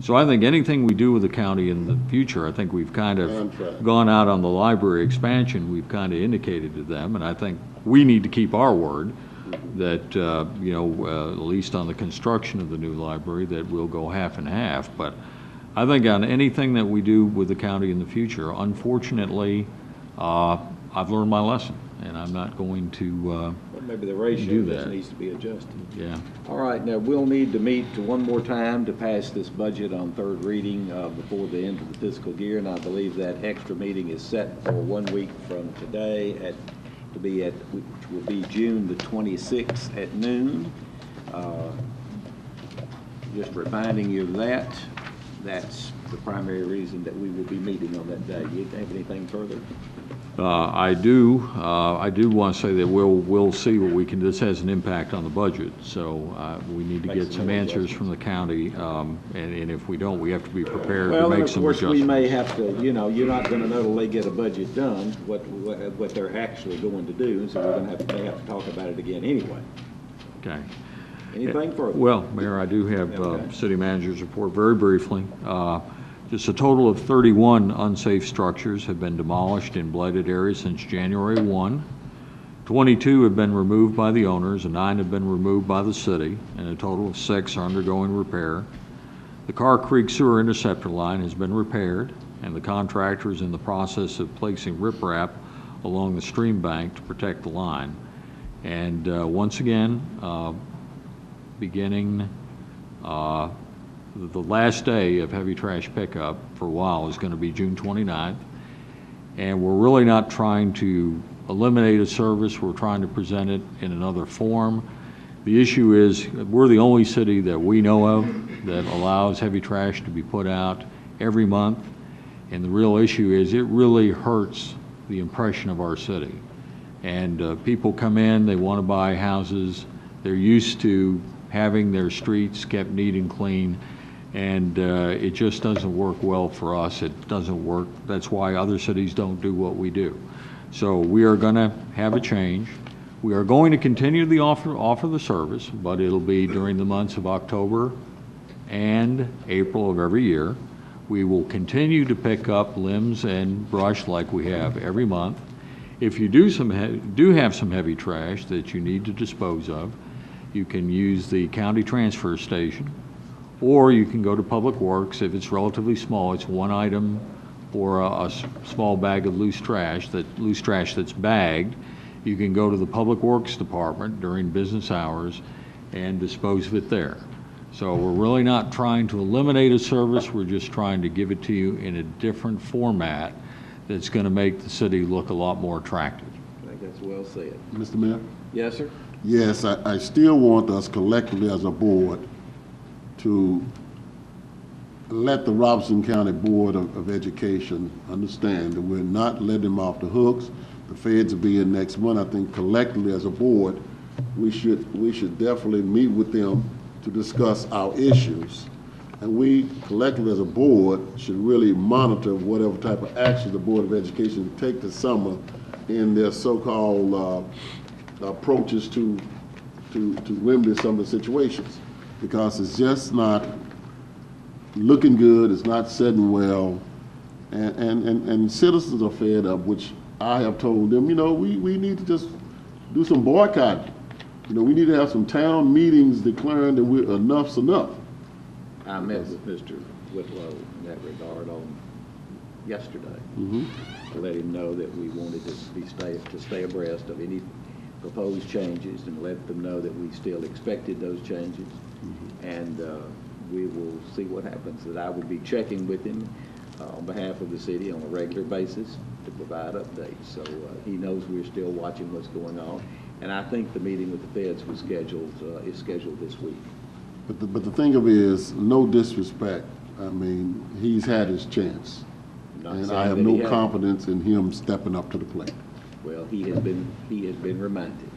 So I think anything we do with the county in the future, I think we've kind of gone out on the library expansion, we've kind of indicated to them, and I think we need to keep our word that, you know, at least on the construction of the new library, that we'll go half and half. But I think on anything that we do with the county in the future, unfortunately, I've learned my lesson, and I'm not going to maybe the ratio just needs to be adjusted. Yeah. All right, now we'll need to meet one more time to pass this budget on third reading before the end of the fiscal year, and I believe that extra meeting is set for 1 week from today which will be June the 26th at noon. Just reminding you of that. That's the primary reason that we will be meeting on that day. You have anything further? I do want to say that we'll see what we can. This has an impact on the budget, so we need to get some answers from the county, and if we don't, we have to be prepared to make some adjustments. Well, of course, we may have to. You know, you're not going to know till they get a budget done what they're actually going to do, so we're going to have to talk about it again anyway. Okay. Anything further? Well, Mayor, I do have City Manager's report very briefly. Just a total of 31 unsafe structures have been demolished in blighted areas since January 1. 22 have been removed by the owners and 9 have been removed by the city, and a total of 6 are undergoing repair. The Carr Creek Sewer Interceptor Line has been repaired, and the contractor is in the process of placing riprap along the stream bank to protect the line. And once again, beginning the last day of heavy trash pickup for a while is going to be June 29th. And we're really not trying to eliminate a service. We're trying to present it in another form. The issue is we're the only city that we know of that allows heavy trash to be put out every month. And the real issue is it really hurts the impression of our city. And people come in, they want to buy houses. They're used to having their streets kept neat and clean. And it just doesn't work well for us. It doesn't work. That's why other cities don't do what we do. So we are going to have a change. We are going to continue the offer the service, but it'll be during the months of October and April of every year. We will continue to pick up limbs and brush like we have every month. If you do have some heavy trash that you need to dispose of, you can use the county transfer station, or you can go to Public Works. If it's relatively small, it's one item or a small bag of loose trash that's bagged. You can go to the Public Works Department during business hours and dispose of it there. So we're really not trying to eliminate a service. We're just trying to give it to you in a different format that's going to make the city look a lot more attractive. I think that's well said. Mr. Mayor? Yes, sir? Yes, I still want us collectively as a board to let the Robeson County Board of Education understand that we're not letting them off the hooks. The feds will be in next month. I think collectively as a board, we should definitely meet with them to discuss our issues. And we collectively as a board should really monitor whatever type of action the Board of Education take this summer in their so-called approaches to remedy some of the situations. Because it's just not looking good, it's not setting well, and citizens are fed up, which I have told them, you know, we need to just do some boycotting. You know, we need to have some town meetings declaring that enough's enough. I met with Mr. Whitlow in that regard on yesterday to let him know that we wanted to stay abreast of any proposed changes and let them know that we still expected those changes. And we will see what happens. That I will be checking with him on behalf of the city on a regular basis to provide updates. So he knows we're still watching what's going on. And I think the meeting with the feds was is scheduled this week. But the thing of it is, no disrespect. I mean, he's had his chance. And I have no confidence in him stepping up to the plate. Well, he has been reminded.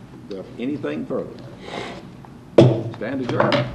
Anything further? Stand adjourned.